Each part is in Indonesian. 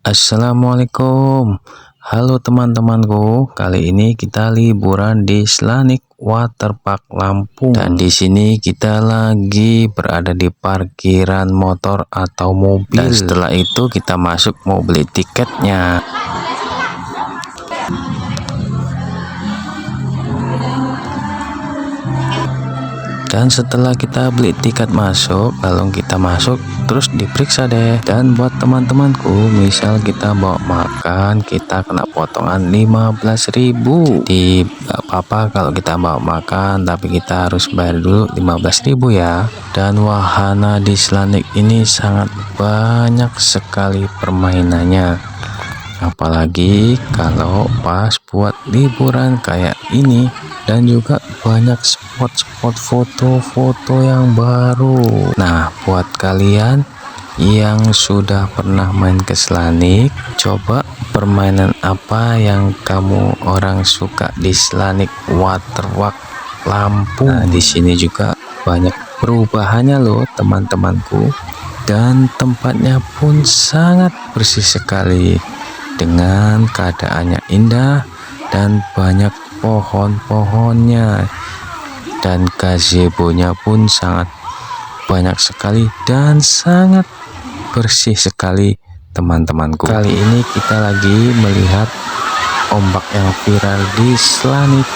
Assalamualaikum. Halo teman-temanku, kali ini kita liburan di Slanik Waterpark Lampung. Dan di sini kita lagi berada di parkiran motor atau mobil. Dan setelah itu kita masuk mau beli tiketnya. Dan setelah kita beli tiket masuk, lalu kita masuk terus diperiksa deh. Dan buat teman-temanku, misal kita bawa makan, kita kena potongan 15.000. Jadi gak apa-apa kalau kita bawa makan, tapi kita harus bayar dulu 15.000 ya. Dan wahana di Slanik ini sangat banyak sekali permainannya. Apalagi kalau pas buat liburan kayak ini. Dan juga banyak spot-spot foto-foto yang baru. Nah, buat kalian yang sudah pernah main ke Slanik, coba permainan apa yang kamu orang suka di Slanik Waterpark Lampung. Nah, di sini juga banyak perubahannya loh teman-temanku. Dan tempatnya pun sangat bersih sekali, dengan keadaannya indah dan banyak pohon-pohonnya, dan gazebo-nya pun sangat banyak sekali dan sangat bersih sekali teman-temanku. Kali ini kita lagi melihat ombak yang viral di Slanik.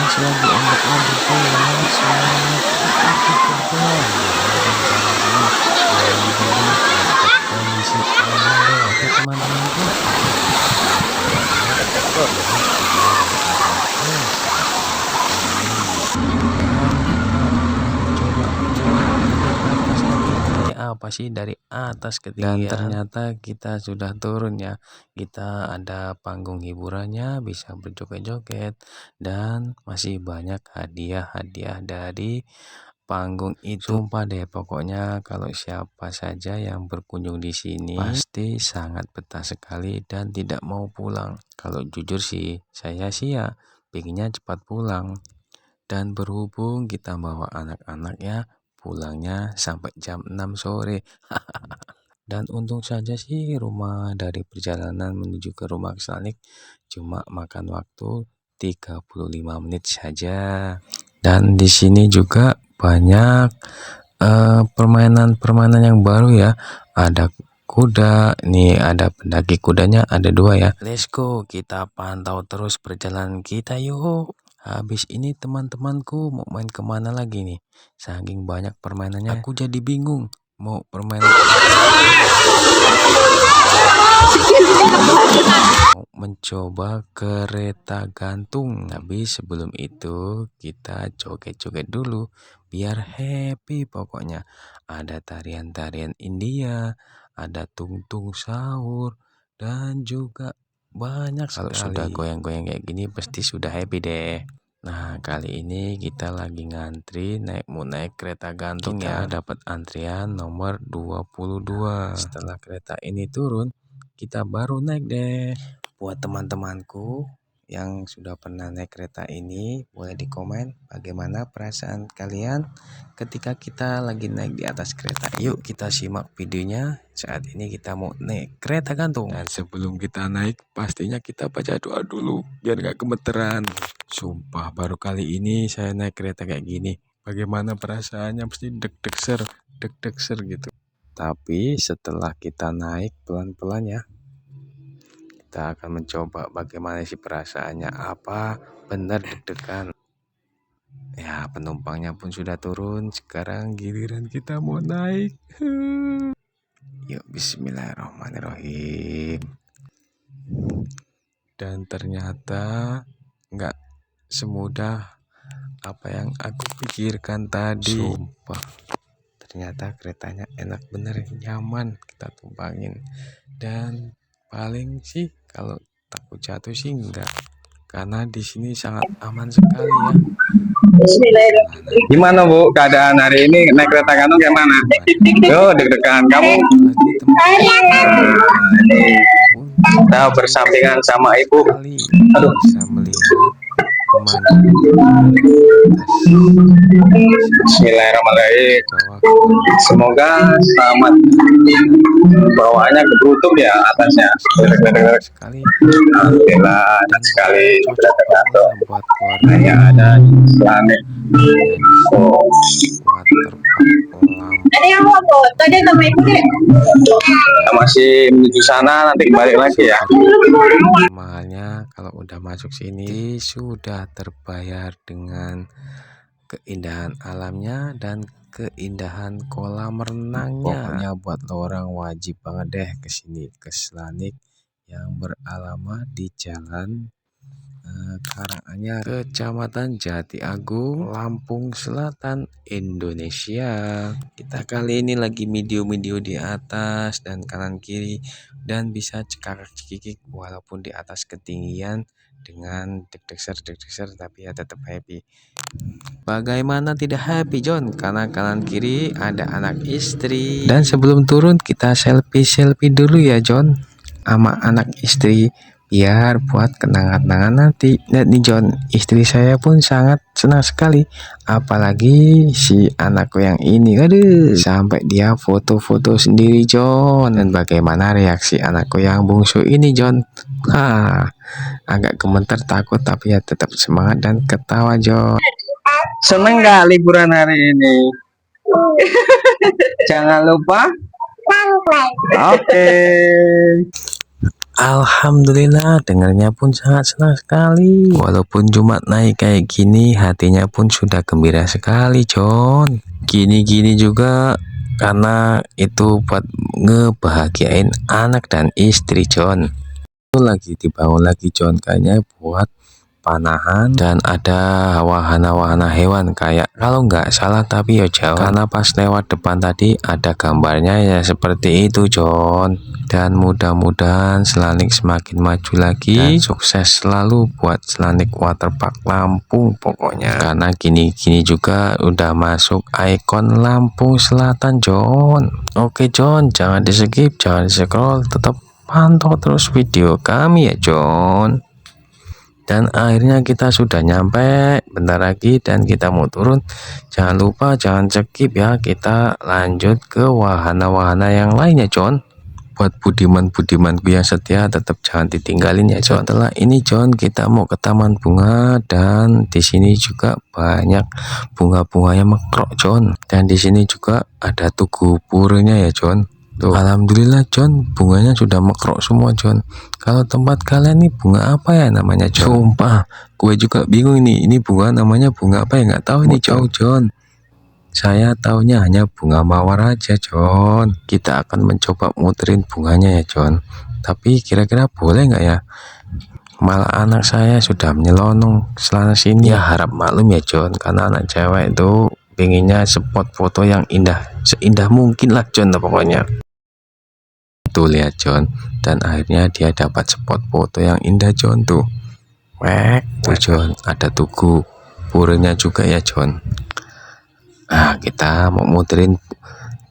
Selagi ombaknya bergoyang, semangat kondisi oke teman-temanku. Apa sih dari atas ketinggian, dan ternyata kita sudah turun ya. Kita ada panggung hiburannya, bisa berjoget-joget, dan masih banyak hadiah-hadiah dari panggung itu. Sumpah deh, pokoknya kalau siapa saja yang berkunjung di sini pasti sangat betah sekali dan tidak mau pulang. Kalau jujur sih, saya sih ya pengennya cepat pulang. Dan berhubung kita bawa anak-anaknya, pulangnya sampai jam 6 sore. Dan untung saja sih rumah dari perjalanan menuju ke rumah Slanik cuma makan waktu 35 menit saja. Dan di sini juga banyak permainan-permainan yang baru ya. Ada kuda, nih ada pendaki kudanya ada 2 ya. Let's go, kita pantau terus perjalanan kita yuk. Habis ini teman-temanku mau main kemana lagi nih? Saking banyak permainannya, aku jadi bingung mau permainan mencoba kereta gantung. Tapi sebelum itu kita joget-joget dulu biar happy pokoknya. Ada tarian-tarian India, ada tungtung sahur, dan juga banyak sekali. Kalau sudah goyang-goyang kayak gini pasti sudah happy deh. Nah, kali ini kita lagi ngantri mau naik kereta gantung ya. Dapat antrian nomor 22. Setelah kereta ini turun, kita baru naik deh. Buat teman-temanku yang sudah pernah naik kereta ini, boleh di komen bagaimana perasaan kalian ketika kita lagi naik di atas kereta. Yuk kita simak videonya. Saat ini kita mau naik kereta gantung. Dan sebelum kita naik, pastinya kita baca doa dulu biar gak gemeteran. Sumpah baru kali ini saya naik kereta kayak gini. Bagaimana perasaannya, pasti deg-deg gitu. Tapi setelah kita naik pelan-pelan ya, kita akan mencoba bagaimana sih perasaannya, apa benar deg-degan. Ya, penumpangnya pun sudah turun. Sekarang giliran kita mau naik. Yuk, bismillahirrahmanirrahim. Dan ternyata nggak semudah apa yang aku pikirkan tadi. Sumpah, ternyata keretanya enak bener, nyaman kita tumpangin. Dan paling sih kalau takut jatuh sih enggak, karena di sini sangat aman sekali ya. Gimana Bu keadaan hari ini naik kereta Bandung gimana? Yo deg-degan kamu. Kita bersampingan sama Ibu. Aduh. Bisa melihat pemandangan Bismillahirrahmanirrahim. Semoga selamat. Bawaannya kebutuh ya atasnya. Sekali. Alhamdulillah sekali sudah tergantung. Hanya ada planet. Oh. Ada yang mau foto deh sama ibu deh. Kita masih menuju sana, nanti balik lagi ya. Mahalnya kalau udah masuk sini sudah terbayar dengan keindahan alamnya dan keindahan kolam renangnya. Pokoknya buat lo orang wajib banget deh kesini ke Selanik yang beralamat di Jalan Karanganyar, Kecamatan Jati Agung, Lampung Selatan, Indonesia. Kita kali ini lagi video-video di atas dan kanan kiri dan bisa cekakak-cekikik walaupun di atas ketinggian dengan deg-degser tapi ya tetap happy. Bagaimana tidak happy John? Karena kanan kiri ada anak istri. Dan sebelum turun kita selfie dulu ya John sama anak istri, biar buat kenangan-kenangan nanti. Lihat nih John, istri saya pun sangat senang sekali, apalagi si anakku yang ini, aduh, sampai dia foto-foto sendiri John. Dan bagaimana reaksi anakku yang bungsu ini John? Agak gemeter takut tapi ya tetap semangat dan ketawa John. Seneng nggak liburan hari ini? Jangan lupa Oke. Alhamdulillah, dengarnya pun sangat senang sekali. Walaupun cuma naik kayak gini, hatinya pun sudah gembira sekali John. Gini-gini juga karena itu buat ngebahagiain anak dan istri John. Itu lagi dibangun lagi John, kayaknya buat panahan dan ada wahana-wahana hewan kayak, kalau nggak salah tapi ya jauh, karena pas lewat depan tadi ada gambarnya ya seperti itu John. Dan mudah-mudahan Selanik semakin maju lagi dan sukses selalu buat Selanik Waterpark Lampung pokoknya, karena gini-gini juga udah masuk ikon Lampung Selatan John. Oke John, jangan di skip, jangan di scroll, tetap pantau terus video kami ya John. Dan akhirnya kita sudah nyampe, bentar lagi dan kita mau turun. Jangan lupa jangan skip ya, kita lanjut ke wahana-wahana yang lainnya John. Buat budiman-budimanku yang setia tetap jangan ditinggalin ya John. Setelah ini John kita mau ke taman bunga, dan di sini juga banyak bunga-bunganya mekrok John. Dan di sini juga ada tugu purnya ya John. Tuh, alhamdulillah John, bunganya sudah mekrok semua John. Kalau tempat kalian nih bunga apa ya namanya John? Sumpah, gue juga bingung ini bunga namanya bunga apa ya, nggak tahu ini John. Saya taunya hanya bunga mawar aja John. Kita akan mencoba muterin bunganya ya John. Tapi kira-kira boleh nggak ya? Malah anak saya sudah menyelonong selana sini. Ya harap maklum ya John, karena anak cewek itu pengennya spot foto yang indah, seindah mungkin lah John pokoknya. Tuh lihat John, dan akhirnya dia dapat spot foto yang indah John tuh. Tuh John, ada tugu purnya juga ya John. Nah, kita mau muterin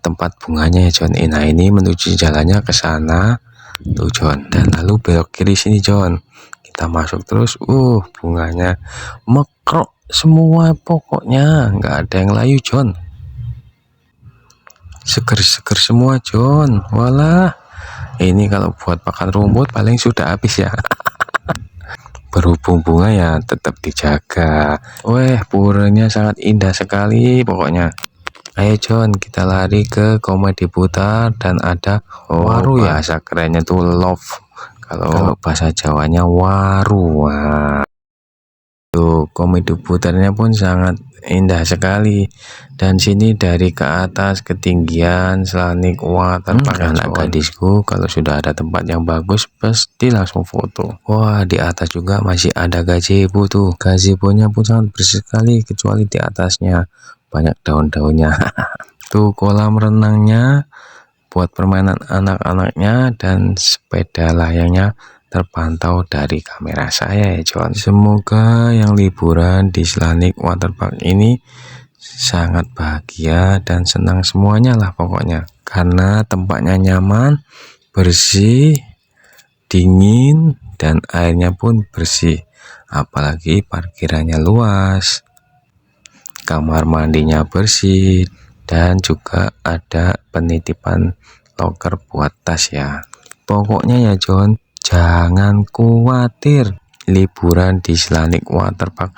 tempat bunganya ya John. Nah, ini menuju jalannya ke sana tuh John, dan lalu belok kiri sini John. Kita masuk terus, bunganya mekrok semua pokoknya, nggak ada yang layu John. Seger-seger semua John. Walah, ini kalau buat pakan rumput paling sudah habis ya. Berhubung bunga ya tetap dijaga. Puranya sangat indah sekali pokoknya. Ayo John, kita lari ke Komedi Putar dan ada waru ya, bahasa kerennya tuh love. Kalau bahasa Jawanya waru. Tuh, komedi putarnya pun sangat indah sekali. Dan sini dari ke atas ketinggian Selanik Waterpark. Anak gadisku kalau sudah ada tempat yang bagus pasti langsung foto. Wah, di atas juga masih ada gazebo tuh. Gazebonya pun sangat bersih sekali, kecuali di atasnya banyak daun-daunnya. Tuh kolam renangnya buat permainan anak-anaknya, dan sepeda layangnya terpantau dari kamera saya ya John. Semoga yang liburan di Selanik Waterpark ini sangat bahagia dan senang semuanya lah pokoknya, karena tempatnya nyaman, bersih, dingin, dan airnya pun bersih, apalagi parkirannya luas, kamar mandinya bersih, dan juga ada penitipan loker buat tas ya. Pokoknya ya John, jangan khawatir liburan di Selanik Waterpark,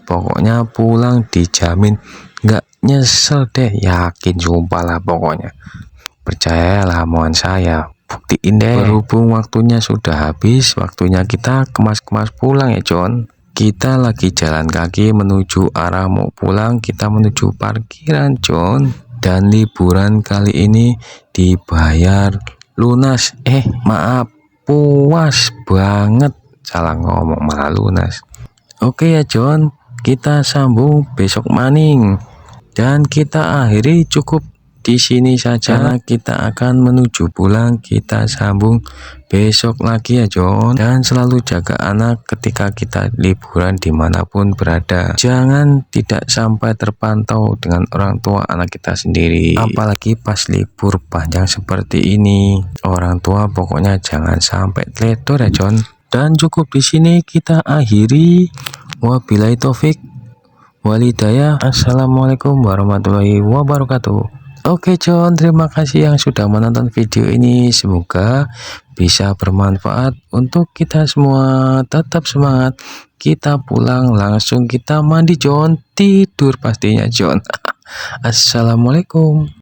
pokoknya pulang dijamin nggak nyesel deh, yakin sumpah lah pokoknya, percayalah mohon saya, buktiin deh. Berhubung waktunya sudah habis, waktunya kita kemas-kemas pulang ya John. Kita lagi jalan kaki menuju arah mau pulang, kita menuju parkiran John. Dan liburan kali ini dibayar lunas, maaf, puas banget, salah ngomong malah lunas. Oke ya John, kita sambung besok maning, dan kita akhiri cukup di sini saja. Karena kita akan menuju pulang, kita sambung besok lagi ya John. Dan selalu jaga anak ketika kita liburan dimanapun berada, jangan tidak sampai terpantau dengan orang tua anak kita sendiri, apalagi pas libur panjang seperti ini. Orang tua pokoknya jangan sampai teledor ya John. Dan cukup di sini kita akhiri. Wabillahi taufik walhidayah. Assalamualaikum warahmatullahi wabarakatuh. Oke John, terima kasih yang sudah menonton video ini. Semoga bisa bermanfaat untuk kita semua. Tetap semangat, kita pulang langsung kita mandi John, tidur pastinya John. Assalamualaikum.